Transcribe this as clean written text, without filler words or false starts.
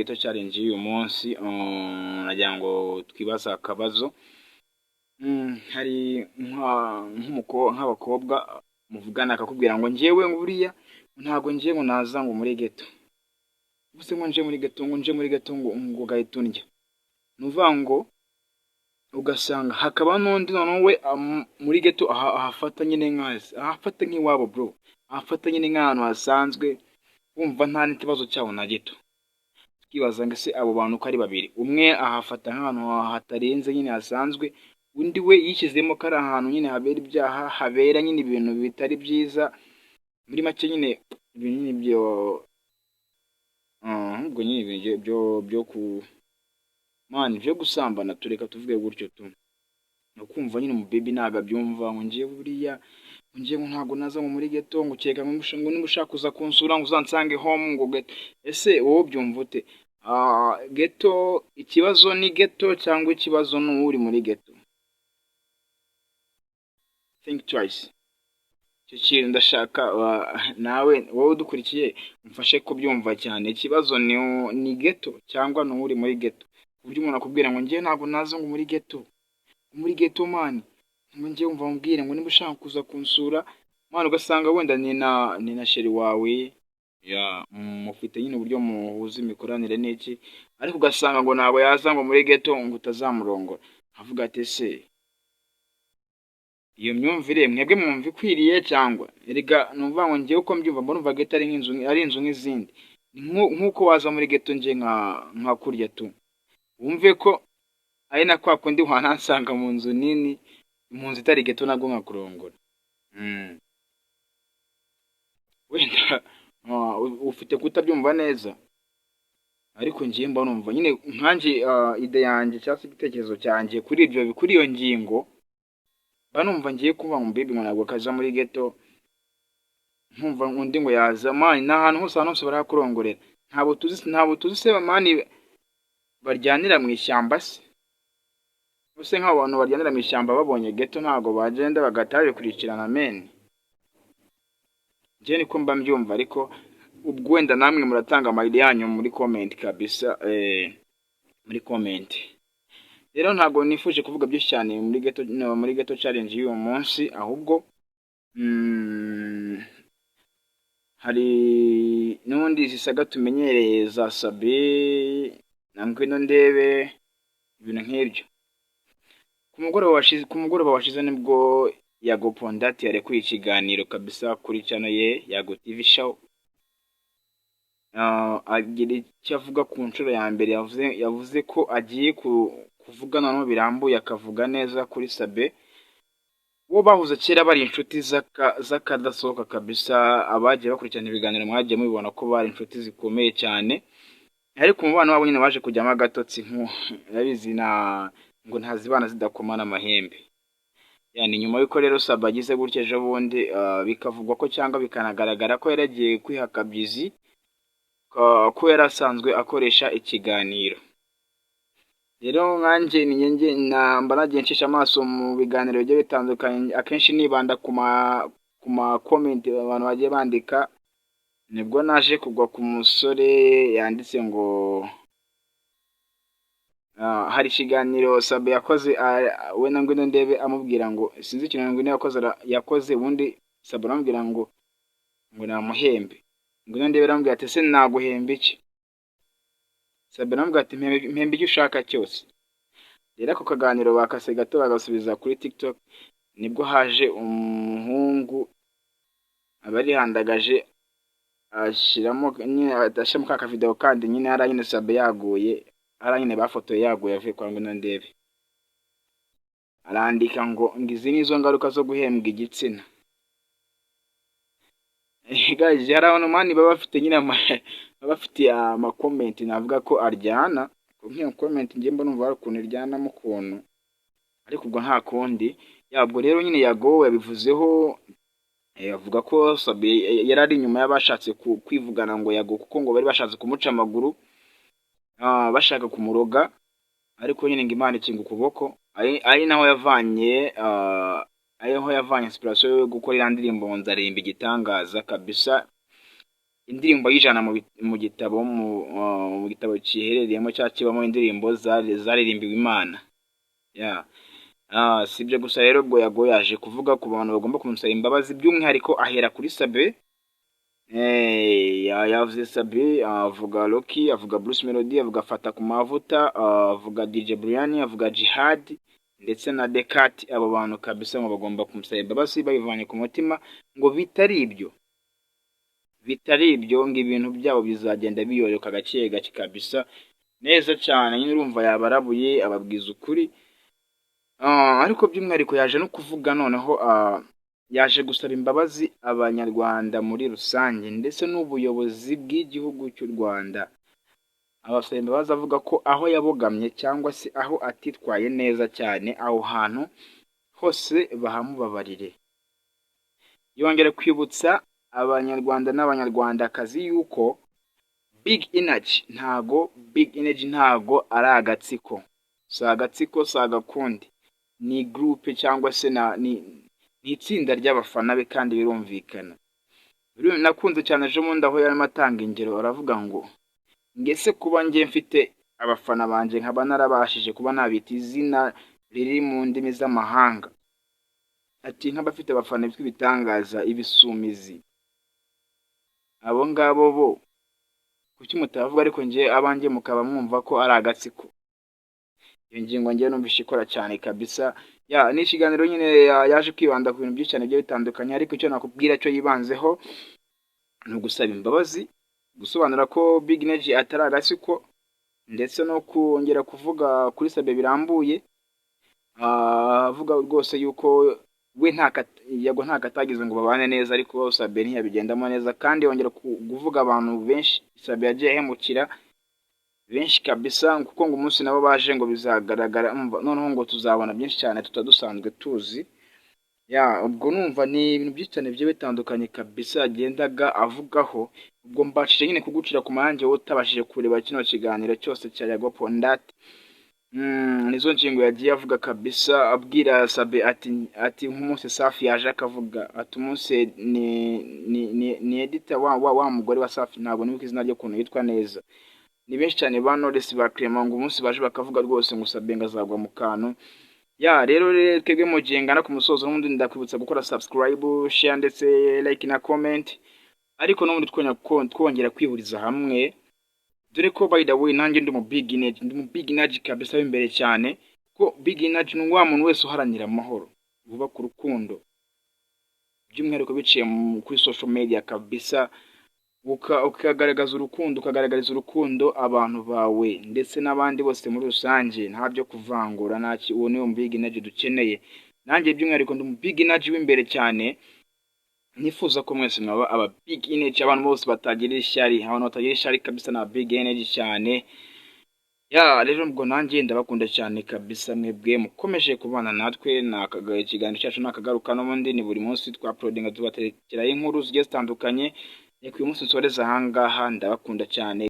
Ghetto challenge y'uyu munsi nagira ngo twibaza akabazo. Hari nk'abakobwa muvugana akakubwira ngo njyewe buriya ntabwo ngiye ngo naza ngo muri ghetto, ubuse ngo nje muri ghetto ngo ugahita undya. Ni ukuvuga ngo ugasanga hakaba n'undi noneho we muri ghetto ahafata nyine ahafata nk'iwabo bro, ahafata nyine nk'ahantu hasanzwe wumva nta n'ikibazo cyaho na gito. Twibaza ngo ese abo bantu uko ari babiri, umwe ahafata nk'ahantu hatarenze nyine hasanzwe, undi we yishyizemo ko ari ahantu nyine habera ibyaha, habera nyine ibintu bitari byiza, muri make nyine ibintu nyine ahubwo nyine ibintu byo ku mani byo gusambana, tureka tuvuge gutyo tu. Ni ukumva nyine umubebi ntabwo abyumva ngo ngiye buriya ngo ntabwo naza ngo muri ghetto ngo ukeka ngo niba ushaka kuza kunsura ngo uzansange home ngo ghetto. Ese wowe byumva ute? Ghetto, ikibazo ni ghetto cyangwa ikibazo ni uri muri ghetto? Think twice. Icyo kintu ndashaka nawe wowe udukurikiye umfashe kubyumva cyane. Ikibazo ni ghetto cyangwa ni uri muri ghetto? Uburyo umuntu akubwira ngo ngiye ntabwo naza ngo muri ghetto mani, ngo ngiye wumva mubwire ngo niba ushaka kuza kunsura mani, ugasanga wenda ni na sheri wawe mufite nyine uburyo muhuza imikoranire n'iki, ariko ugasanga ngo ntabwo yaza ngo muri ghetto ngo utazamurongora. avuga ati ese iyo myumvire mwebwe mwumva ikwiriye cyangwa? Erega numva ngo ngiye uko mbyumva mbona umva ghetto ari inzu nk'izindi. Nk'uko waza muri ghetto nje nka kurya tu, wumve ko ari na kwa kundi wanansanga mu nzu nini, mu nzu itari ghetto nabwo nkakurongora. Wenda ufite kutabyumva neza, ariko ngiye mba numva nyine nkanje ide yanjye cyangwa se igitekerezo cyanjye kuri iyo ngingo, mba numva ngiye kuba mu baby ngo ntabwo kaza muri ghetto, nkumva undi ngo yaza mani, n'ahantu hose barakurongorera. Ntabwo tuzi se mani baryanira mu ishyamba se? Use nk'abantu baryanira mu ishyamba babonye ghetto ntabwo bagenda bagataha bikurikirana meni? Njye niko mba mbyumva, ariko ubwo wenda namwe muratanga amayide yanyu muri comment kabisa, muri comment. Rero ntabwo nifuje kuvuga byinshi cyane muri ghetto challenge y'uyu munsi, ahubwo hari n'ubundi zisaga tumenyereye za Sabe na Ngwino Ndebe, ibintu nk'ibyo. Ku mugoroba washize nibwo Yago Pondati yarekuye ikiganiro kabisa kuri channel ye Yago TV show. Agira icyo avuga ku nshuro ya mbere, yavuze ko agiye kuvugana no birambuye, akavuga neza kuri Sabe. Bo bahuze kera bari inshuti z'akadasohoka kabisa, abagiye bakurikirana ibiganiro mwagiye mubibona ko bari inshuti zikomeye cyane, ariko umubano wabo nyine waje kujyamo agatotsi yabizi ngo ntazibana zidakomana amahembe. Yani nyuma y'uko rero Sabe agize gutya ejo bundi, bikavugwa ko cyangwa bikanagaragara ko yaragiye kwihakabyizi ko yari asanzwe akoresha ikiganiro. Rero nkanje mba nagiye ncisha amaso mu biganiro bigiye bitandukanye, akenshi nibanda ku ma comment abantu bagiye bandika. Nibwo naje kugwa ku musore yanditse ngo hari ikiganiro Sabe yakoze we na Ngwino Ndebe, amubwira ngo sinzi ikintu Ngwino yakoze, ubundi Sabe aramubwira ngo namuhembe. Ngwino Ndebe aramubwira ati ese naguhembe iki? Sabe aramubwira ati mpembe icyo ushaka cyose. Rero ako kaganiro bakase gato bagasubiza kuri TikTok, nibwo haje umuhungu abarihandagaje ashyiramo ka video kandi nyine nyine Sabe yaguye, nyine bafotoye yaguye avuye kwa Ngwino Ndebe. Arandika ngo izi nizo ngaruka zo guhembwa igitsina. Guys, hari abantu mani baba bafite nyine bafite ama comment navuga ko aryana. Nk'iyo comment ngiye mbona numva hari ukuntu iryana mu kuntu, ariko ubwo nta kundi. Yabwo rero nyine Yago yabivuzeho, avuga ko Sabe yari ari inyuma y'abashatse kwivugana ngo Yago, kuko ngo bari bashatse kumuca amaguru, bashaka kumuroga, ariko nyine ngo Imana ikinga ukuboko, ari naho yavanye inspiration yo gukora iriya ndirimbo Nzaririmba Igitangaza kabisa. indirimbo y'ijana mu gitabo mu gitabo ciherereyemo cyangwa kibamo indirimbo zaririmbiwe Imana. Si ibyo gusa rero ubwo Yago yaje kuvuga ku bantu bagomba kumusaba imbabazi, by'umwihariko ahera kuri Sabe. Yavuze Sabe, avuga Rocky, avuga Bruce Melody, avuga Fata ku mavuta, avuga DJ Brian, avuga Jihad ndetse na Decat. Abo bantu kabisa ngo bagomba kumusaba imbabazi babivanye ku mutima, ngo bitari ibyo ngo ibintu byabo bizagenda biyoroka gake gake kabisa neza cyane. Nyine urumva yabarabuye ababwiza ukuri. Ariko by'umwihariko yaje no kuvuga noneho, yaje gusaba imbabazi abanyarwanda muri rusange ndetse n'ubuyobozi bw'igihugu cy'u Rwanda. Abasaba imbabazi avuga ko aho yabogamye cyangwa se aho atitwaye neza cyane, aho hantu hose bahamubabarire. Yongera kwibutsa abanyarwanda n'abanyarwandakazi yuko Big Energy ntago ari agatsiko, si agatsiko, si agakundi, ni groupe cyangwa se ni itsinda ry'abafana be kandi birumvikana. Nakunze cyane ejo bundi aho yarimo atanga ingero, aravuga ngo ngese kuba njye mfite abafana banje nkaba narabashije kuba nabita izina riri mu ndimi z'amahanga, ati nk'abafite abafana b'ibitangaza, ibisumizi, abo ngabo bo kuki mutavuga ariko njye abanjye mukaba mwumva ko ari agatsiko? Iyo ngingo njye numvise ikora cyane kabisa. Ni ikiganiro nyine yaje kwibanda ku bintu byinshi cyane bigiye bitandukanye, ariko icyo nakubwira cyo yibanzeho ni ugusaba imbabazi, gusobanura ko Big Energy atari agatsiko, ndetse no kongera kuvuga kuri Sabe birambuye, avuga rwose yuko we Yago nta katagize ngo babane neza, ariko Sabe ntiyabigendamo neza. Kandi yongera kuvuga abantu benshi Sabe yagiye ahemukira benshi kabisa, kuko ngo umunsi nabo baje ngo bizagaragara, noneho ngo tuzabona byinshi cyane tutadusanzwe tuzi. Ubwo numva ni ibintu byinshi cyane bigiye bitandukanye kabisa yagendaga avugaho. Ubwo mbashije nyine kugucira ku mayange wowe utabashije kureba kino kiganiro cyose cya Yago Pondati. Nizo ngingo yagiye avuga kabisa, abwira Sabe ati nk'umunsi Safi yaje akavuga ati umunsi ni editor wa mugore wa Safi, ntabwo nibuka izina rye ukuntu yitwa neza. Ni benshi cyane ba Knowless ba Clement ngo umunsi baje bakavuga rwose ngo Sabe ngazagwa mu kantu. Rero twebwe mugengana ku musozo n'undi ndakwibutsa gukora subscribe, share ndetse like na comment, ariko n'ubundi twongera kwihuriza hamwe, dore ko by the way nanjye ndi mu Big Energy kabisa w'imbere cyane, ko Big Energy ni wa muntu wese uharanira amahoro, wubaka urukundo, by'umwihariko biciye kuri social media kabisa, ukagaragariza urukundo abantu bawe ndetse n'abandi bose muri rusange, nta byo kuvangura. Uwo ni Big Energy dukeneye. Nanjye by'umwihariko ndi mu Big Energy w'imbere cyane, nifuza ko mwese mwaba aba Big Energy, abantu bose batagira ishyari kabisa na Big Energy cyane. Rero ubwo nanjye ndabakunda cyane kabisa, mwebwe mukomeje kubana natwe. Ikiganiro cyacu nakagaruka n'ubundi ni buri munsi twauploadinga tubaterekeraho inkuru zigiye zitandukanye. Uyu munsi nsoreza ahangaha, ndabakunda cyane.